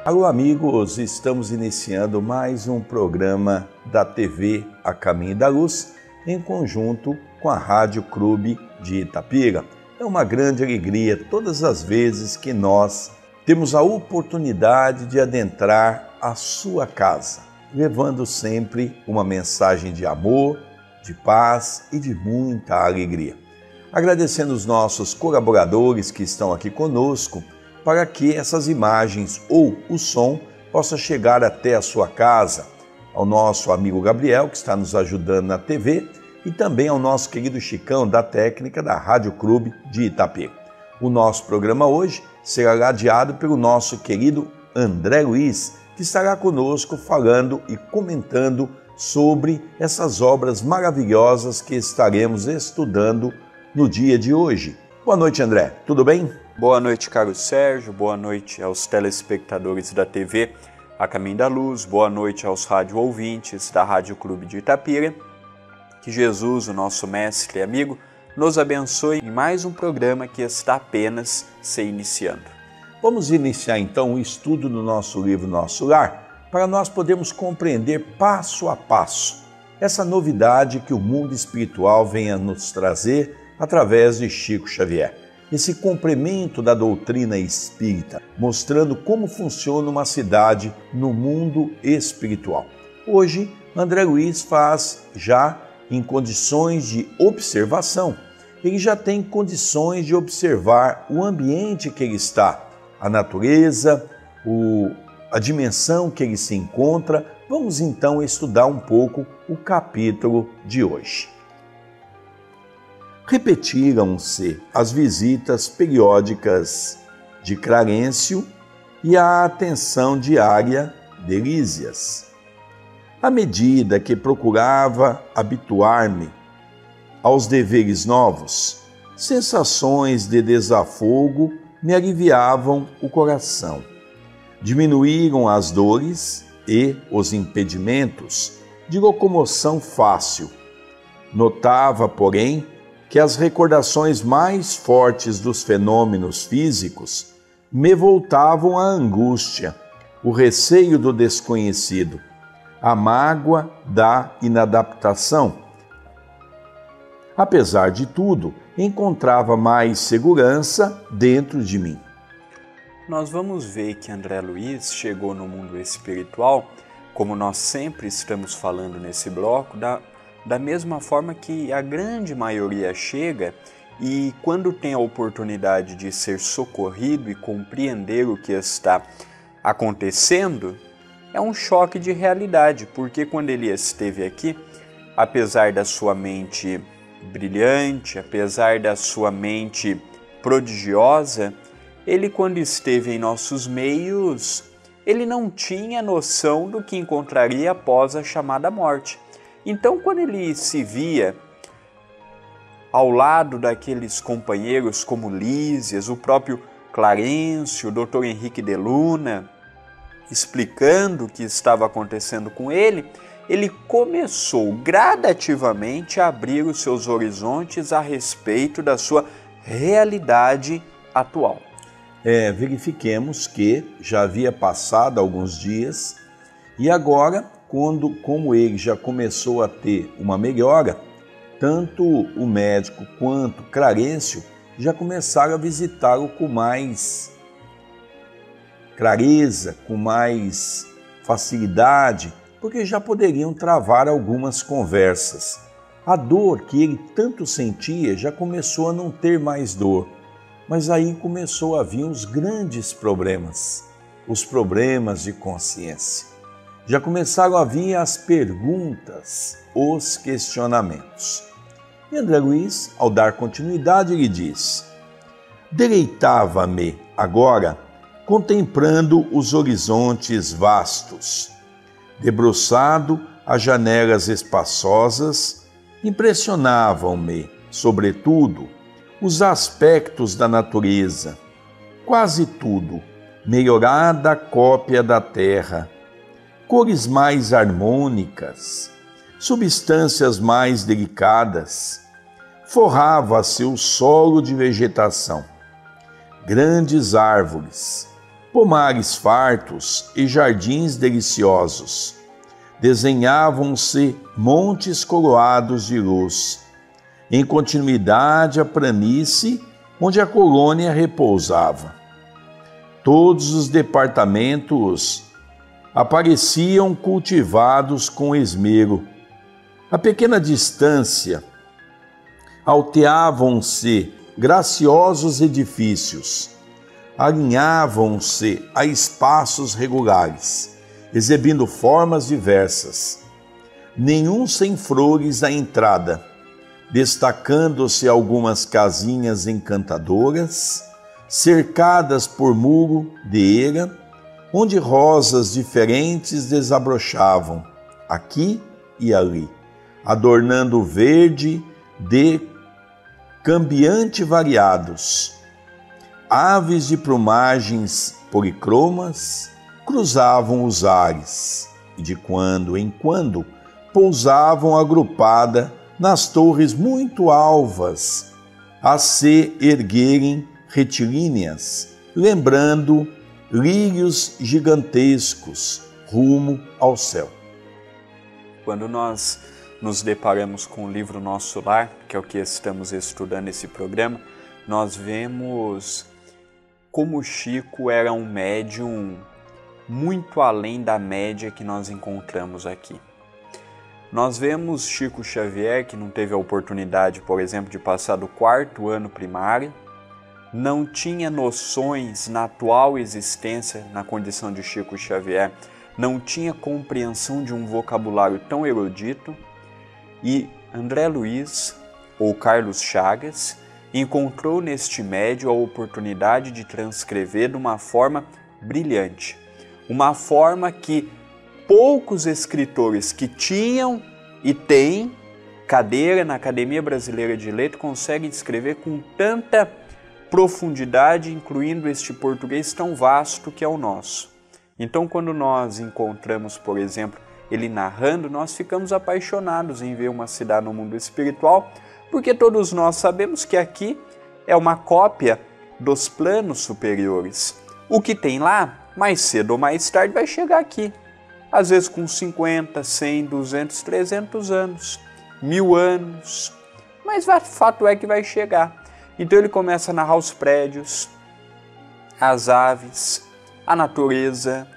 Alô amigos, estamos iniciando mais um programa da TV A Caminho da Luz em conjunto com a Rádio Clube de Itapira. É uma grande alegria todas as vezes que nós temos a oportunidade de adentrar a sua casa, levando sempre uma mensagem de amor, de paz e de muita alegria. Agradecendo os nossos colaboradores que estão aqui conosco para que essas imagens ou o som possa chegar até a sua casa, ao nosso amigo Gabriel que está nos ajudando na TV e também ao nosso querido Chicão da técnica da Rádio Clube de Itapira. O nosso programa hoje será radiado pelo nosso querido André Luiz, que estará conosco falando e comentando sobre essas obras maravilhosas que estaremos estudando no dia de hoje. Boa noite, André. Tudo bem? Boa noite, Carlos Sérgio. Boa noite aos telespectadores da TV A Caminho da Luz. Boa noite aos rádio ouvintes da Rádio Clube de Itapira. Que Jesus, o nosso mestre e amigo, nos abençoe em mais um programa que está apenas se iniciando. Vamos iniciar então o estudo do nosso livro Nosso Lar, para nós podermos compreender passo a passo essa novidade que o mundo espiritual vem a nos trazer através de Chico Xavier. Esse complemento da doutrina espírita, mostrando como funciona uma cidade no mundo espiritual. Hoje, André Luiz faz já em condições de observação. Ele já tem condições de observar o ambiente que ele está, a natureza, a dimensão que ele se encontra. Vamos então estudar um pouco o capítulo de hoje. Repetiram-se as visitas periódicas de Clarencio e a atenção diária de Lísias. À medida que procurava habituar-me aos deveres novos, sensações de desafogo me aliviavam o coração. Diminuíram as dores e os impedimentos de locomoção fácil. Notava, porém, que as recordações mais fortes dos fenômenos físicos me voltavam à angústia, o receio do desconhecido, a mágoa da inadaptação. Apesar de tudo, encontrava mais segurança dentro de mim. Nós vamos ver que André Luiz chegou no mundo espiritual, como nós sempre estamos falando nesse bloco, da mesma forma que a grande maioria chega e quando tem a oportunidade de ser socorrido e compreender o que está acontecendo, é um choque de realidade, porque quando ele esteve aqui, apesar da sua mente brilhante, apesar da sua mente prodigiosa, ele quando esteve em nossos meios, ele não tinha noção do que encontraria após a chamada morte. Então, quando ele se via ao lado daqueles companheiros como Lísias, o próprio Clarencio, o Dr. Henrique de Luna, explicando o que estava acontecendo com ele, ele começou gradativamente a abrir os seus horizontes a respeito da sua realidade atual. Verifiquemos que já havia passado alguns dias e agora, como ele já começou a ter uma melhora, tanto o médico quanto Clarencio já começaram a visitá-lo com mais clareza, com mais facilidade, porque já poderiam travar algumas conversas. A dor que ele tanto sentia já começou a não ter mais dor, mas aí começou a vir os grandes problemas, os problemas de consciência. Já começaram a vir as perguntas, os questionamentos. E André Luiz, ao dar continuidade, ele diz: deleitava-me agora contemplando os horizontes vastos. Debruçado às janelas espaçosas, impressionavam-me, sobretudo, os aspectos da natureza, quase tudo, melhorada cópia da terra, cores mais harmônicas, substâncias mais delicadas, forrava-se o solo de vegetação, grandes árvores, Pomares fartos e jardins deliciosos. Desenhavam-se montes coroados de luz. Em continuidade a planície onde a colônia repousava. Todos os departamentos apareciam cultivados com esmero. A pequena distância alteavam-se graciosos edifícios, alinhavam-se a espaços regulares, exibindo formas diversas, nenhum sem flores à entrada, destacando-se algumas casinhas encantadoras, cercadas por muro de eira, onde rosas diferentes desabrochavam, aqui e ali, adornando o verde de cambiante variados. Aves de plumagens policromas cruzavam os ares e de quando em quando pousavam agrupada nas torres muito alvas a se erguerem retilíneas, lembrando lírios gigantescos rumo ao céu. Quando nós nos deparamos com o livro Nosso Lar, que é o que estamos estudando nesse programa, nós vemos como Chico era um médium muito além da média que nós encontramos aqui. Nós vemos Chico Xavier, que não teve a oportunidade, por exemplo, de passar do 4º ano primário, não tinha noções na atual existência, na condição de Chico Xavier, não tinha compreensão de um vocabulário tão erudito, e André Luiz, ou Carlos Chagas, encontrou neste médium a oportunidade de transcrever de uma forma brilhante, uma forma que poucos escritores que tinham e têm cadeira na Academia Brasileira de Letras conseguem escrever com tanta profundidade, incluindo este português tão vasto que é o nosso. Então, quando nós encontramos, por exemplo, ele narrando, nós ficamos apaixonados em ver uma cidade no mundo espiritual, porque todos nós sabemos que aqui é uma cópia dos planos superiores. O que tem lá, mais cedo ou mais tarde, vai chegar aqui. Às vezes com 50, 100, 200, 300 anos, 1000 anos, mas o fato é que vai chegar. Então ele começa a narrar os prédios, as aves, a natureza,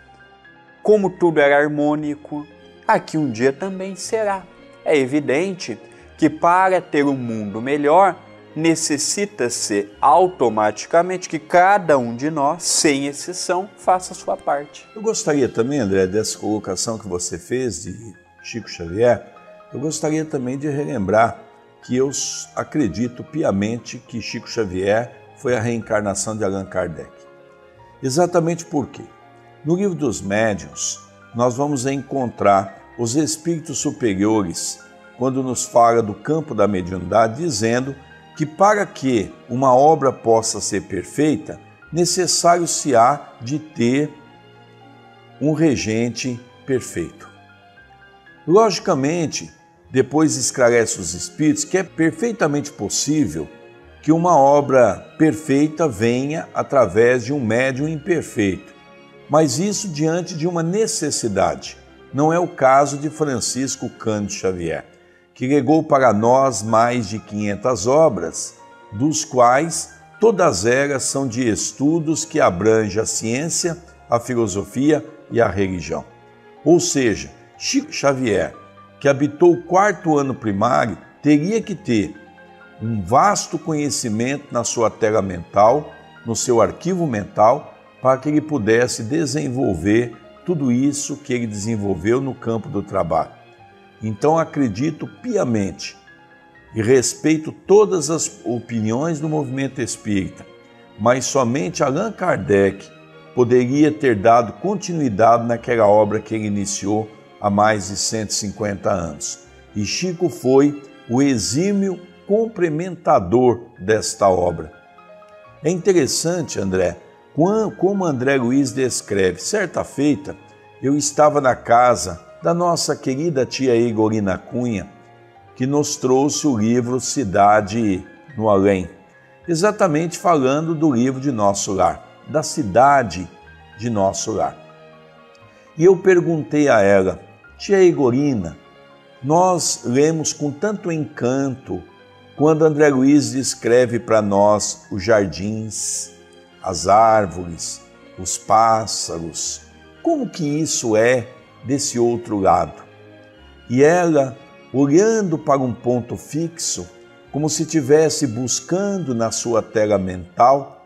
como tudo era harmônico, aqui um dia também será. É evidente que para ter um mundo melhor, necessita-se automaticamente que cada um de nós, sem exceção, faça a sua parte. Eu gostaria também, André, dessa colocação que você fez de Chico Xavier, eu gostaria também de relembrar que eu acredito piamente que Chico Xavier foi a reencarnação de Allan Kardec. Exatamente porque, no livro dos médiuns, nós vamos encontrar os espíritos superiores, quando nos fala do campo da mediunidade, dizendo que para que uma obra possa ser perfeita, necessário se há de ter um regente perfeito. Logicamente, depois esclarece os espíritos que é perfeitamente possível que uma obra perfeita venha através de um médium imperfeito, mas isso diante de uma necessidade. Não é o caso de Francisco Cândido Xavier, que legou para nós mais de 500 obras, dos quais todas elas são de estudos que abrangem a ciência, a filosofia e a religião. Ou seja, Chico Xavier, que habitou o 4º ano primário, teria que ter um vasto conhecimento na sua tela mental, no seu arquivo mental, para que ele pudesse desenvolver tudo isso que ele desenvolveu no campo do trabalho. Então acredito piamente e respeito todas as opiniões do movimento espírita, mas somente Allan Kardec poderia ter dado continuidade naquela obra que ele iniciou há mais de 150 anos. E Chico foi o exímio complementador desta obra. É interessante, André, como André Luiz descreve. Certa feita, eu estava na casa da nossa querida tia Igorina Cunha, que nos trouxe o livro Cidade no Além, exatamente falando do livro de Nosso Lar, da cidade de nosso lar. E eu perguntei a ela: tia Igorina, nós lemos com tanto encanto quando André Luiz descreve para nós os jardins, as árvores, os pássaros. Como que isso é desse outro lado? E ela, olhando para um ponto fixo, como se estivesse buscando na sua tela mental,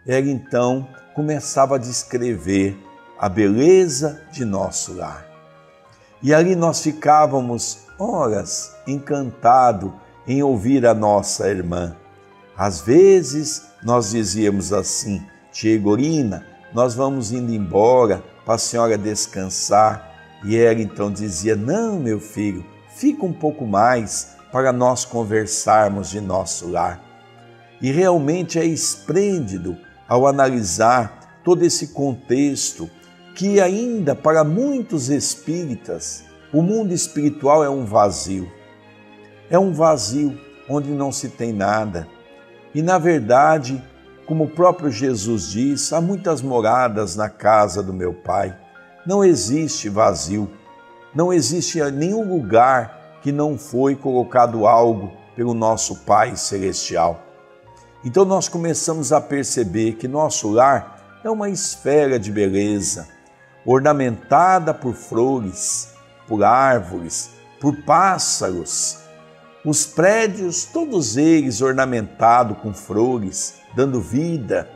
ela então começava a descrever a beleza de nosso lar. E ali nós ficávamos horas encantados em ouvir a nossa irmã. Às vezes nós dizíamos assim: tia Igorina, nós vamos indo embora para a senhora descansar. E ela então dizia: não, meu filho, fica um pouco mais para nós conversarmos de nosso lar. E realmente é esplêndido ao analisar todo esse contexto que ainda para muitos espíritas o mundo espiritual é um vazio. É um vazio onde não se tem nada. E na verdade, como o próprio Jesus diz, há muitas moradas na casa do meu Pai. Não existe vazio, não existe nenhum lugar que não foi colocado algo pelo nosso Pai Celestial. Então nós começamos a perceber que nosso lar é uma esfera de beleza, ornamentada por flores, por árvores, por pássaros. Os prédios, todos eles ornamentados com flores, dando vida.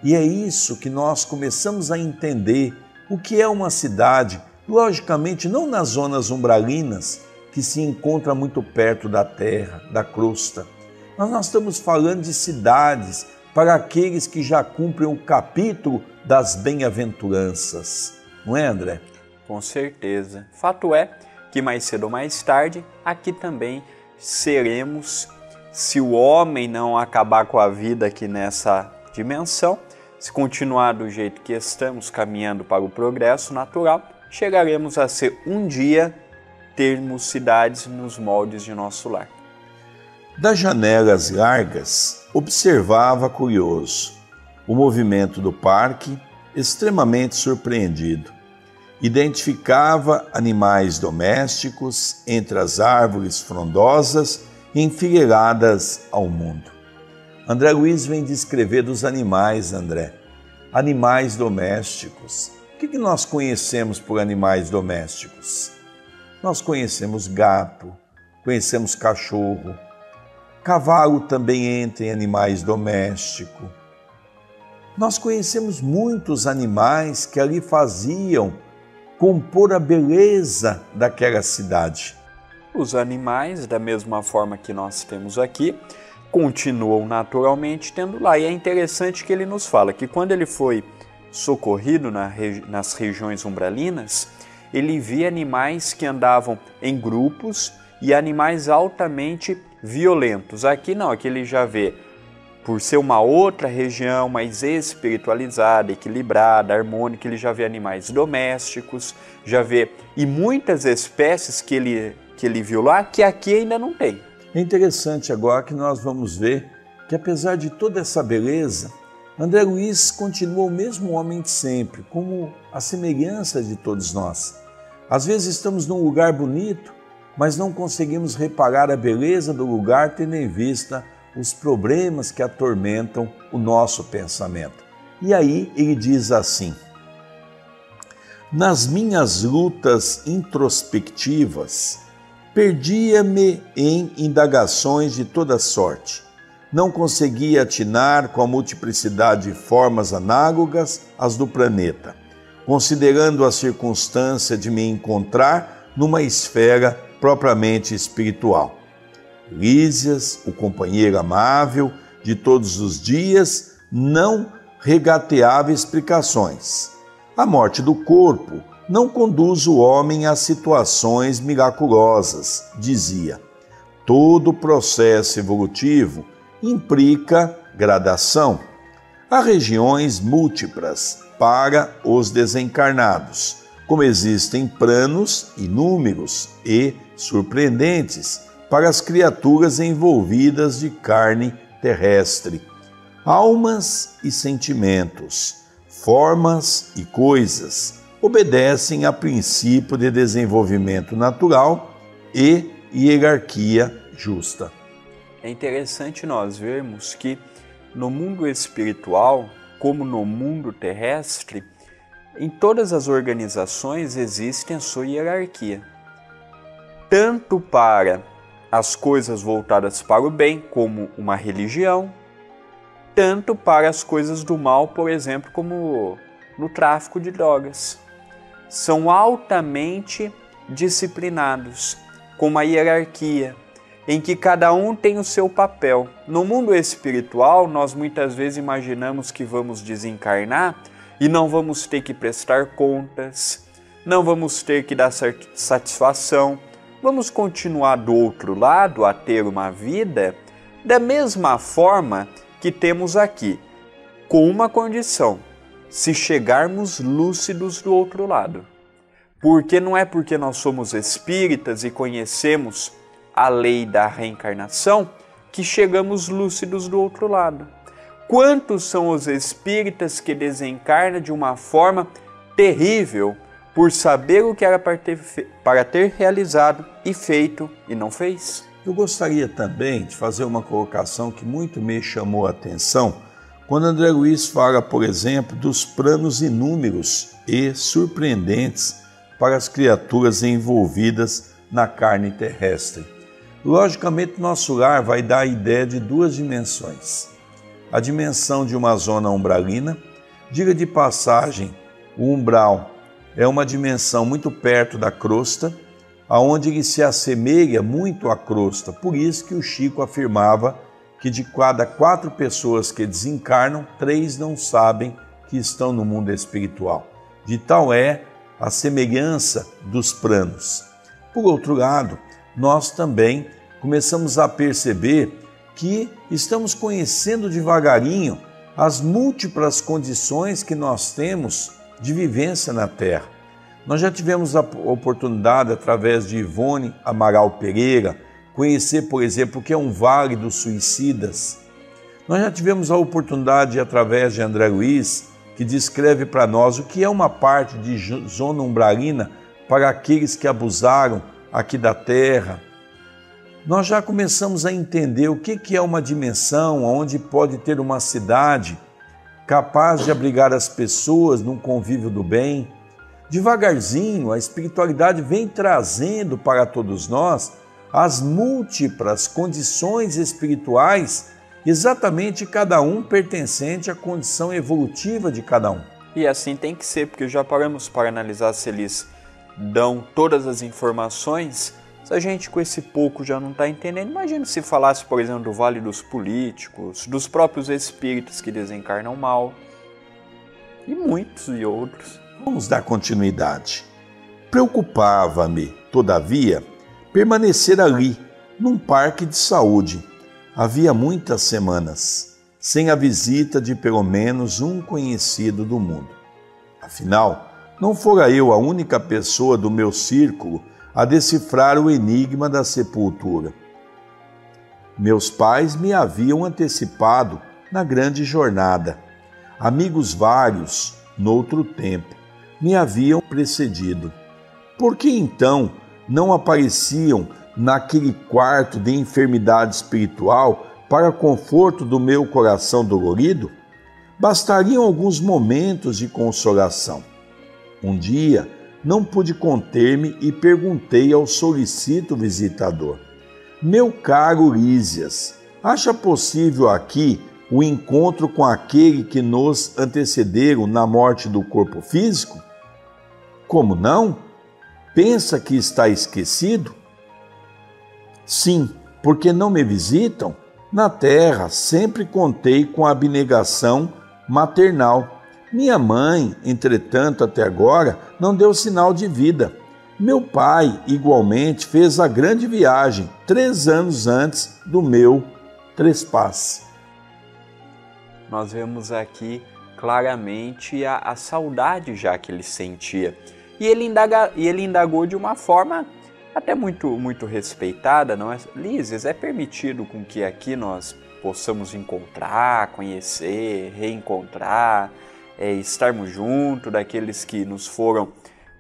E é isso que nós começamos a entender o que é uma cidade, logicamente não nas zonas umbralinas, que se encontra muito perto da terra, da crosta. Mas nós estamos falando de cidades para aqueles que já cumprem o capítulo das bem-aventuranças. Não é, André? Com certeza. Fato é que mais cedo ou mais tarde, aqui também seremos, se o homem não acabar com a vida aqui nessa dimensão, se continuar do jeito que estamos caminhando para o progresso natural, chegaremos a ser um dia termos cidades nos moldes de nosso lar. Das janelas largas, observava curioso o movimento do parque, extremamente surpreendido. Identificava animais domésticos entre as árvores frondosas enfileiradas ao mundo. André Luiz vem descrever dos animais, André. Animais domésticos. O que nós conhecemos por animais domésticos? Nós conhecemos gato, conhecemos cachorro. Cavalo também entra em animais domésticos. Nós conhecemos muitos animais que ali faziam compor a beleza daquela cidade. Os animais, da mesma forma que nós temos aqui, continuam naturalmente tendo lá. E é interessante que ele nos fala que quando ele foi socorrido nas regiões umbralinas, ele via animais que andavam em grupos e animais altamente violentos. Aqui não, aqui ele já vê, por ser uma outra região mais espiritualizada, equilibrada, harmônica, ele já vê animais domésticos, já vê e muitas espécies que ele viu lá que aqui ainda não tem. É interessante agora que nós vamos ver que apesar de toda essa beleza, André Luiz continua o mesmo homem de sempre, como a semelhança de todos nós. Às vezes estamos num lugar bonito, mas não conseguimos reparar a beleza do lugar tendo em vista os problemas que atormentam o nosso pensamento. E aí ele diz assim: nas minhas lutas introspectivas, perdia-me em indagações de toda sorte. Não conseguia atinar com a multiplicidade de formas análogas às do planeta, considerando a circunstância de me encontrar numa esfera propriamente espiritual. Lísias, o companheiro amável de todos os dias, não regateava explicações. A morte do corpo não conduz o homem a situações miraculosas, dizia. Todo processo evolutivo implica gradação. Há regiões múltiplas para os desencarnados, como existem planos inúmeros e surpreendentes para as criaturas envolvidas de carne terrestre. Almas e sentimentos, formas e coisas obedecem a princípio de desenvolvimento natural e hierarquia justa. É interessante nós vermos que no mundo espiritual, como no mundo terrestre, em todas as organizações existe a sua hierarquia. Tanto para as coisas voltadas para o bem, como uma religião, tanto para as coisas do mal, por exemplo, como no tráfico de drogas. São altamente disciplinados, com uma hierarquia, em que cada um tem o seu papel. No mundo espiritual, nós muitas vezes imaginamos que vamos desencarnar e não vamos ter que prestar contas, não vamos ter que dar satisfação, vamos continuar do outro lado a ter uma vida da mesma forma que temos aqui, com uma condição: se chegarmos lúcidos do outro lado. Porque não é porque nós somos espíritas e conhecemos a lei da reencarnação que chegamos lúcidos do outro lado. Quantos são os espíritas que desencarnam de uma forma terrível por saber o que era para ter realizado e feito e não fez? Eu gostaria também de fazer uma colocação que muito me chamou a atenção quando André Luiz fala, por exemplo, dos planos inúmeros e surpreendentes para as criaturas envolvidas na carne terrestre. Logicamente, nosso lar vai dar a ideia de duas dimensões. A dimensão de uma zona umbralina, diga de passagem, o umbral é uma dimensão muito perto da crosta, aonde ele se assemelha muito à crosta. Por isso que o Chico afirmava que de cada 4 pessoas que desencarnam, 3 não sabem que estão no mundo espiritual. De tal é a semelhança dos planos. Por outro lado, nós também começamos a perceber que estamos conhecendo devagarinho as múltiplas condições que nós temos de vivência na Terra. Nós já tivemos a oportunidade, através de Ivone Amaral Pereira, conhecer, por exemplo, o que é um vale dos suicidas. Nós já tivemos a oportunidade, através de André Luiz, que descreve para nós o que é uma parte de zona umbralina para aqueles que abusaram aqui da Terra. Nós já começamos a entender o que é uma dimensão onde pode ter uma cidade capaz de abrigar as pessoas num convívio do bem. Devagarzinho, a espiritualidade vem trazendo para todos nós as múltiplas condições espirituais, exatamente cada um pertencente à condição evolutiva de cada um. E assim tem que ser, porque já paramos para analisar se eles dão todas as informações. Se a gente com esse pouco já não está entendendo, imagina se falasse, por exemplo, do Vale dos Políticos, dos próprios espíritos que desencarnam mal, e muitos e outros. Vamos dar continuidade. Preocupava-me, todavia, permanecer ali, num parque de saúde. Havia muitas semanas, sem a visita de pelo menos um conhecido do mundo. Afinal, não fora eu a única pessoa do meu círculo a decifrar o enigma da sepultura. Meus pais me haviam antecipado na grande jornada. Amigos vários, noutro tempo, me haviam precedido. Por que então não apareciam naquele quarto de enfermidade espiritual para conforto do meu coração dolorido? Bastariam alguns momentos de consolação. Um dia, não pude conter-me e perguntei ao solicito visitador: meu caro Lísias, acha possível aqui o encontro com aquele que nos antecederam na morte do corpo físico? Como não? Pensa que está esquecido? Sim, porque não me visitam? Na terra sempre contei com a abnegação maternal. Minha mãe, entretanto, até agora, não deu sinal de vida. Meu pai, igualmente, fez a grande viagem 3 anos antes do meu trespasse. Nós vemos aqui claramente a saudade já que ele sentia. E ele indagou de uma forma até muito respeitada, não é? Lísias, é permitido com que aqui nós possamos encontrar, conhecer, reencontrar, estarmos juntos, daqueles que nos foram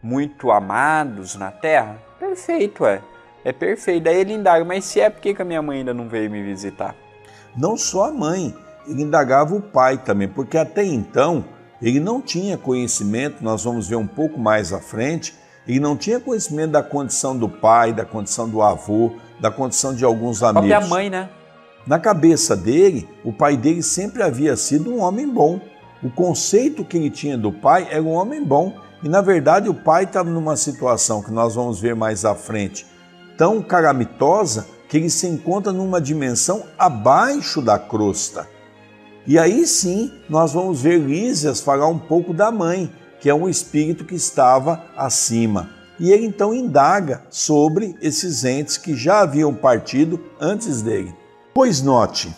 muito amados na terra? Perfeito, é perfeito. Daí ele indaga, mas se é, por que a minha mãe ainda não veio me visitar? Não só a mãe, ele indagava o pai também, porque até então ele não tinha conhecimento, nós vamos ver um pouco mais à frente, ele não tinha conhecimento da condição do pai, da condição do avô, da condição de alguns amigos. A própria mãe, né? Na cabeça dele, o pai dele sempre havia sido um homem bom. O conceito que ele tinha do pai era um homem bom. E na verdade o pai estava numa situação que nós vamos ver mais à frente, tão calamitosa, que ele se encontra numa dimensão abaixo da crosta. E aí sim nós vamos ver Lísias falar um pouco da mãe, que é um espírito que estava acima. E ele então indaga sobre esses entes que já haviam partido antes dele. Pois note,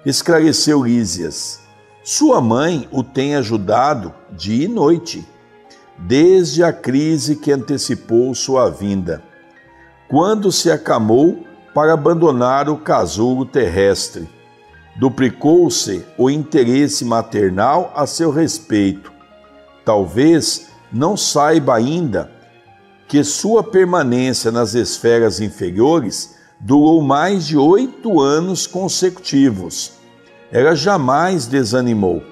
esclareceu Lísias, sua mãe o tem ajudado dia e noite, desde a crise que antecipou sua vinda, quando se acamou para abandonar o casulo terrestre. Duplicou-se o interesse maternal a seu respeito. Talvez não saiba ainda que sua permanência nas esferas inferiores durou mais de 8 anos consecutivos. Ela jamais desanimou.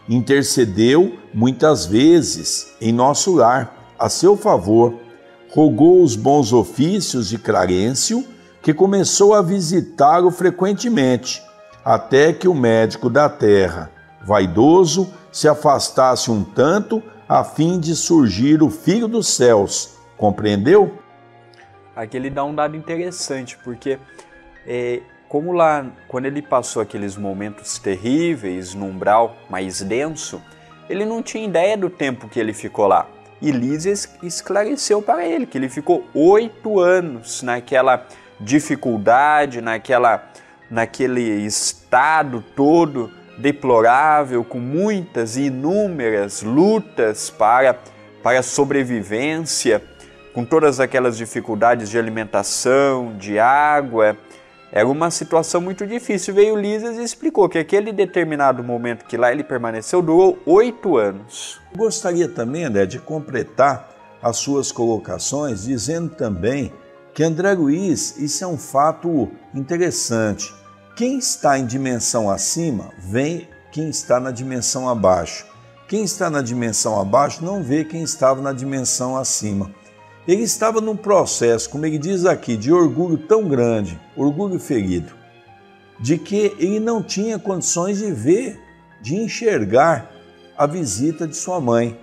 Intercedeu muitas vezes em nosso lar, a seu favor. Rogou os bons ofícios de Clarencio, que começou a visitá-lo frequentemente, até que o médico da terra, vaidoso, se afastasse um tanto a fim de surgir o Filho dos Céus. Compreendeu? Aqui ele dá um dado interessante, porque como lá, quando ele passou aqueles momentos terríveis no umbral mais denso, ele não tinha ideia do tempo que ele ficou lá. E Lísias esclareceu para ele que ele ficou 8 anos naquela dificuldade, naquele estado todo deplorável, com muitas e inúmeras lutas para a sobrevivência, com todas aquelas dificuldades de alimentação, de água. Era uma situação muito difícil. Veio Lísias e explicou que aquele determinado momento que lá ele permaneceu durou 8 anos. Gostaria também, André, de completar as suas colocações, dizendo também que André Luiz, isso é um fato interessante. Quem está em dimensão acima, vê quem está na dimensão abaixo. Quem está na dimensão abaixo não vê quem estava na dimensão acima. Ele estava num processo, como ele diz aqui, de orgulho tão grande, orgulho ferido, de que ele não tinha condições de ver, de enxergar a visita de sua mãe.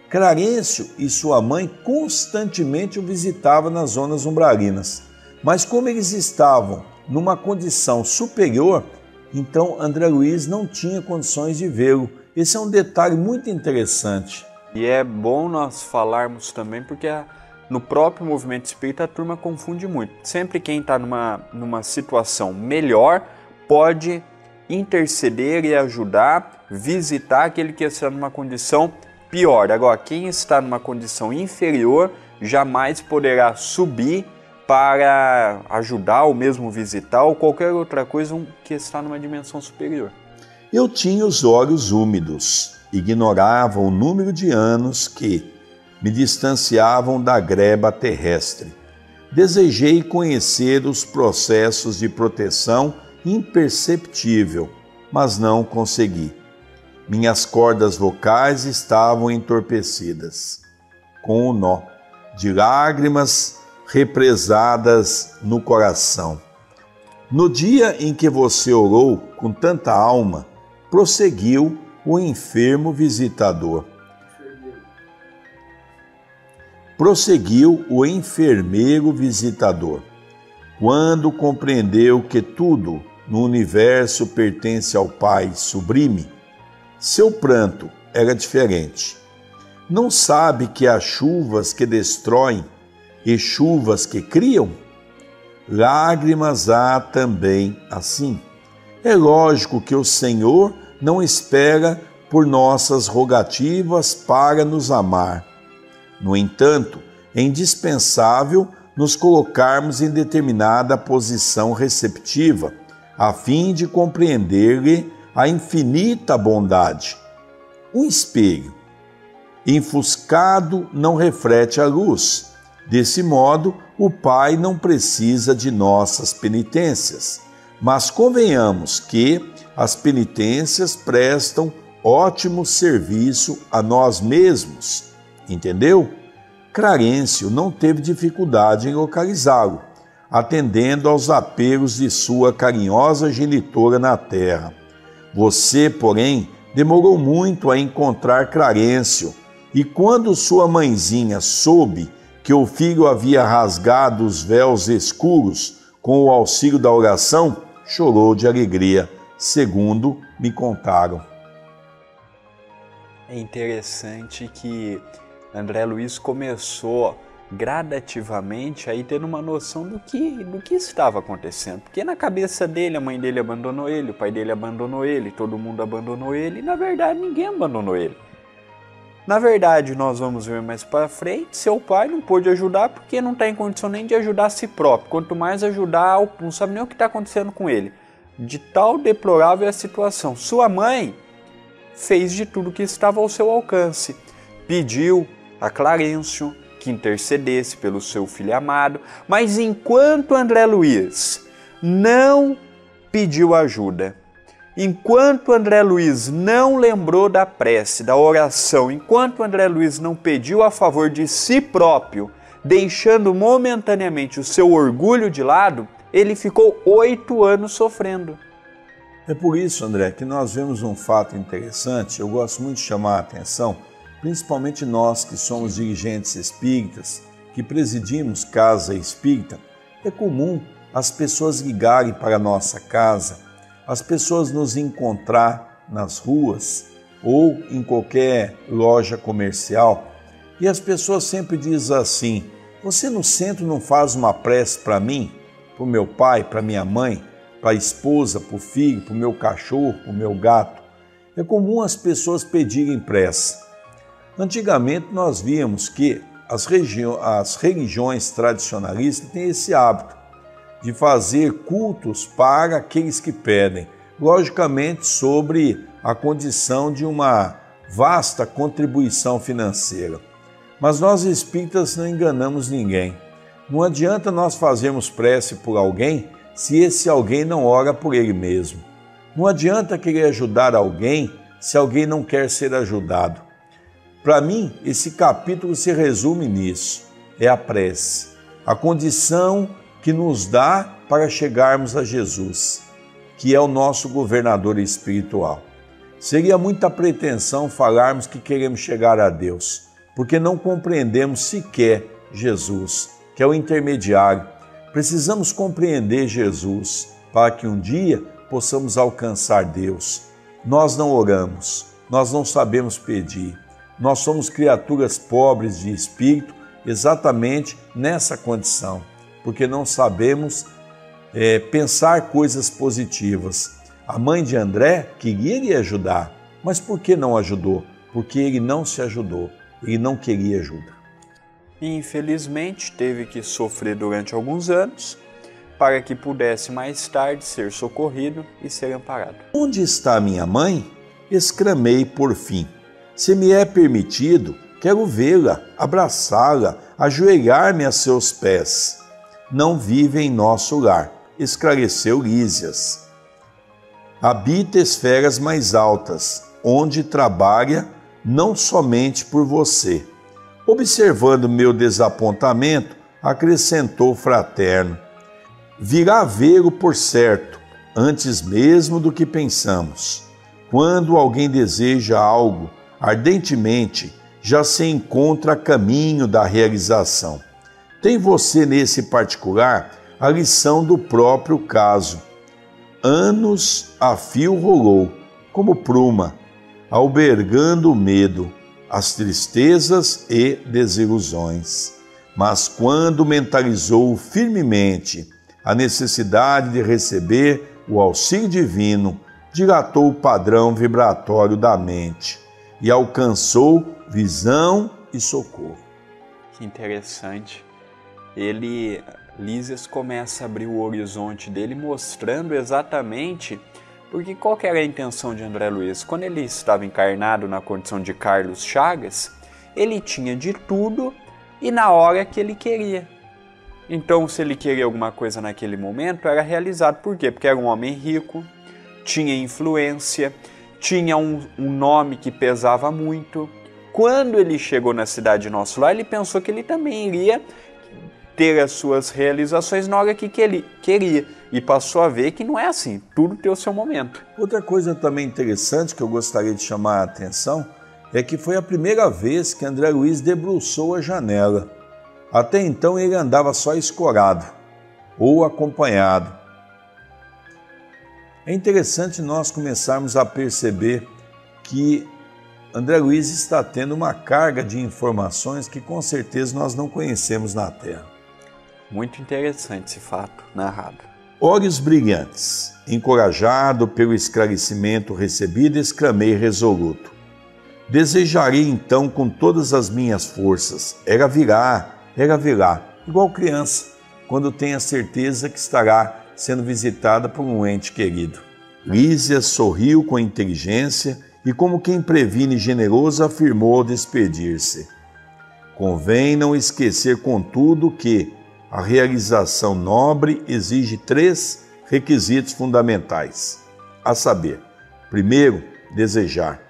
Clarencio e sua mãe constantemente o visitavam nas zonas umbralinas, mas como eles estavam numa condição superior, então André Luiz não tinha condições de vê-lo. Esse é um detalhe muito interessante. E é bom nós falarmos também, porque no próprio movimento espírita a turma confunde muito. Sempre quem está numa situação melhor pode interceder e ajudar, visitar aquele que está numa condição pior. Agora, quem está numa condição inferior jamais poderá subir para ajudar ou mesmo visitar ou qualquer outra coisa que está numa dimensão superior. Eu tinha os olhos úmidos, ignorava o número de anos que me distanciavam da greba terrestre. Desejei conhecer os processos de proteção imperceptível, mas não consegui. Minhas cordas vocais estavam entorpecidas, com o nó de lágrimas represadas no coração. No dia em que você orou com tanta alma, prosseguiu o enfermo visitador. Prosseguiu o enfermeiro visitador. Quando compreendeu que tudo no universo pertence ao Pai sublime, seu pranto era diferente. Não sabe que há chuvas que destroem e chuvas que criam? Lágrimas há também assim. É lógico que o Senhor não espera por nossas rogativas para nos amar. No entanto, é indispensável nos colocarmos em determinada posição receptiva, a fim de compreender-lhe a infinita bondade. Um espelho enfuscado não reflete a luz. Desse modo, o Pai não precisa de nossas penitências. Mas convenhamos que as penitências prestam ótimo serviço a nós mesmos. Entendeu? Clarencio não teve dificuldade em localizá-lo, atendendo aos apelos de sua carinhosa genitora na terra. Você, porém, demorou muito a encontrar Clarencio, e quando sua mãezinha soube que o filho havia rasgado os véus escuros com o auxílio da oração, chorou de alegria, segundo me contaram. É interessante que André Luiz começou gradativamente a ir tendo uma noção do que estava acontecendo. Porque na cabeça dele, a mãe dele abandonou ele, o pai dele abandonou ele, todo mundo abandonou ele, e na verdade ninguém abandonou ele. Na verdade, nós vamos ver mais para frente, seu pai não pôde ajudar porque não está em condição nem de ajudar a si próprio, quanto mais ajudar, não sabe nem o que está acontecendo com ele. De tal deplorável é a situação. Sua mãe fez de tudo que estava ao seu alcance. Pediu a Clarencio que intercedesse pelo seu filho amado, mas enquanto André Luiz não pediu ajuda, enquanto André Luiz não lembrou da prece, da oração, enquanto André Luiz não pediu a favor de si próprio, deixando momentaneamente o seu orgulho de lado, ele ficou 8 anos sofrendo. É por isso, André, que nós vemos um fato interessante. Eu gosto muito de chamar a atenção, principalmente nós que somos dirigentes espíritas, que presidimos casa espírita. É comum as pessoas ligarem para a nossa casa, as pessoas nos encontrar nas ruas ou em qualquer loja comercial e as pessoas sempre dizem assim: você no centro não faz uma prece para mim, para o meu pai, para minha mãe, para a esposa, para o filho, para o meu cachorro, para o meu gato? É comum as pessoas pedirem prece. Antigamente nós víamos que as religiões tradicionalistas têm esse hábito de fazer cultos para aqueles que pedem, logicamente sobre a condição de uma vasta contribuição financeira. Mas nós espíritas não enganamos ninguém. Não adianta nós fazermos prece por alguém se esse alguém não ora por ele mesmo. Não adianta querer ajudar alguém se alguém não quer ser ajudado. Para mim, esse capítulo se resume nisso, é a prece, a condição que nos dá para chegarmos a Jesus, que é o nosso governador espiritual. Seria muita pretensão falarmos que queremos chegar a Deus, porque não compreendemos sequer Jesus, que é o intermediário. Precisamos compreender Jesus para que um dia possamos alcançar Deus. Nós não oramos, nós não sabemos pedir, nós somos criaturas pobres de espírito exatamente nessa condição, porque não sabemos pensar coisas positivas. A mãe de André queria lhe ajudar, mas por que não ajudou? Porque ele não se ajudou, ele não queria ajuda. Infelizmente, teve que sofrer durante alguns anos para que pudesse mais tarde ser socorrido e ser amparado. Onde está minha mãe? Exclamei por fim. Se me é permitido, quero vê-la, abraçá-la, ajoelhar-me a seus pés. Não vive em nosso lar, esclareceu Lísias. Habita esferas mais altas, onde trabalha não somente por você. Observando meu desapontamento, acrescentou fraterno: virá vê-lo por certo, antes mesmo do que pensamos. Quando alguém deseja algo ardentemente, já se encontra a caminho da realização. Tem você nesse particular a lição do próprio caso. Anos a fio rolou, como pruma, albergando o medo, as tristezas e desilusões. Mas quando mentalizou firmemente a necessidade de receber o auxílio divino, dilatou o padrão vibratório da mente e alcançou visão e socorro. Que interessante. Lísias começa a abrir o horizonte dele, mostrando exatamente Porque qual que era a intenção de André Luiz? Quando ele estava encarnado na condição de Carlos Chagas, ele tinha de tudo e na hora que ele queria. Então, se ele queria alguma coisa naquele momento, era realizado. Por quê? Porque era um homem rico, tinha influência, tinha um nome que pesava muito. Quando ele chegou na cidade Nosso Lar, ele pensou que ele também iria ter as suas realizações na hora que ele queria. E passou a ver que não é assim, tudo tem o seu momento. Outra coisa também interessante que eu gostaria de chamar a atenção é que foi a primeira vez que André Luiz debruçou a janela. Até então ele andava só escorado ou acompanhado. É interessante nós começarmos a perceber que André Luiz está tendo uma carga de informações que com certeza nós não conhecemos na Terra. Muito interessante esse fato narrado. Olhos brilhantes, encorajado pelo esclarecimento recebido, exclamei resoluto. Desejarei então com todas as minhas forças, era virá, igual criança, quando tem a certeza que estará sendo visitada por um ente querido. Lísia sorriu com inteligência e, como quem previne generoso, afirmou ao despedir-se. Convém não esquecer, contudo, que a realização nobre exige 3 requisitos fundamentais, a saber, primeiro, desejar,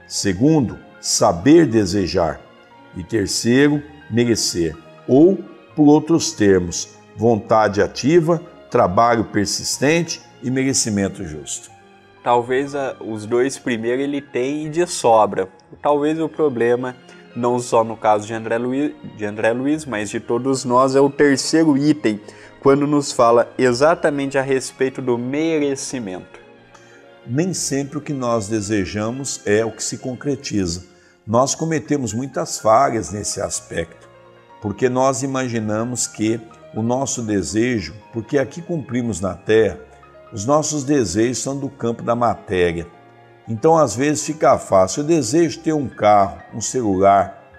segundo, saber desejar e terceiro, merecer, ou, por outros termos, vontade ativa, trabalho persistente e merecimento justo. Talvez os 2 primeiros ele tem de sobra. Talvez o problema, não só no caso de André Luiz, mas de todos nós, é o terceiro item, quando nos fala exatamente a respeito do merecimento. Nem sempre o que nós desejamos é o que se concretiza. Nós cometemos muitas falhas nesse aspecto, porque nós imaginamos que o nosso desejo, porque aqui cumprimos na Terra, os nossos desejos são do campo da matéria. Então, às vezes, fica fácil. Eu desejo ter um carro, um celular,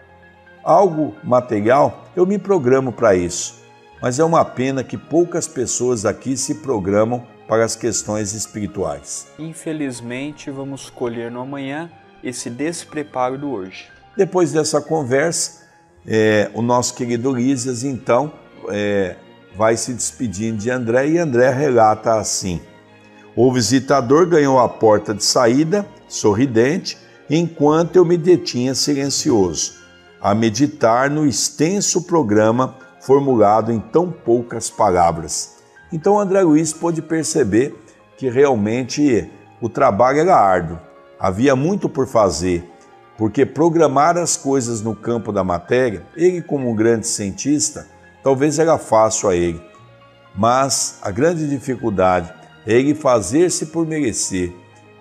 algo material, eu me programo para isso. Mas é uma pena que poucas pessoas aqui se programam para as questões espirituais. Infelizmente, vamos colher no amanhã esse despreparo do hoje. Depois dessa conversa, o nosso querido Lísias, então, vai se despedindo de André e André relata assim: o visitador ganhou a porta de saída, sorridente, enquanto eu me detinha silencioso, a meditar no extenso programa formulado em tão poucas palavras. Então André Luiz pôde perceber que realmente o trabalho era árduo, havia muito por fazer, porque programar as coisas no campo da matéria, ele como um grande cientista, talvez era fácil a ele, mas a grande dificuldade é ele fazer-se por merecer,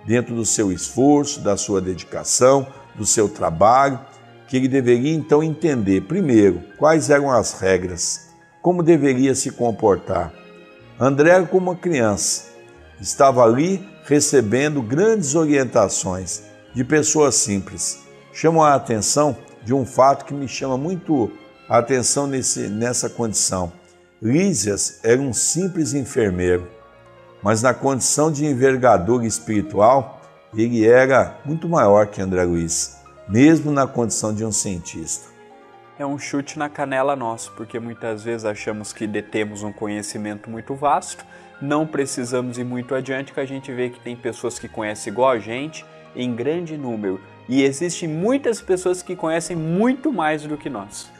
dentro do seu esforço, da sua dedicação, do seu trabalho, que ele deveria então entender, primeiro, quais eram as regras, como deveria se comportar. André, como uma criança, estava ali recebendo grandes orientações de pessoas simples. Chamo a atenção de um fato que me chama muito a atenção nessa condição. Lísias era um simples enfermeiro, mas na condição de envergadura espiritual, ele era muito maior que André Luiz, mesmo na condição de um cientista. É um chute na canela nosso, porque muitas vezes achamos que detemos um conhecimento muito vasto, não precisamos ir muito adiante, que a gente vê que tem pessoas que conhecem igual a gente, em grande número, e existem muitas pessoas que conhecem muito mais do que nós.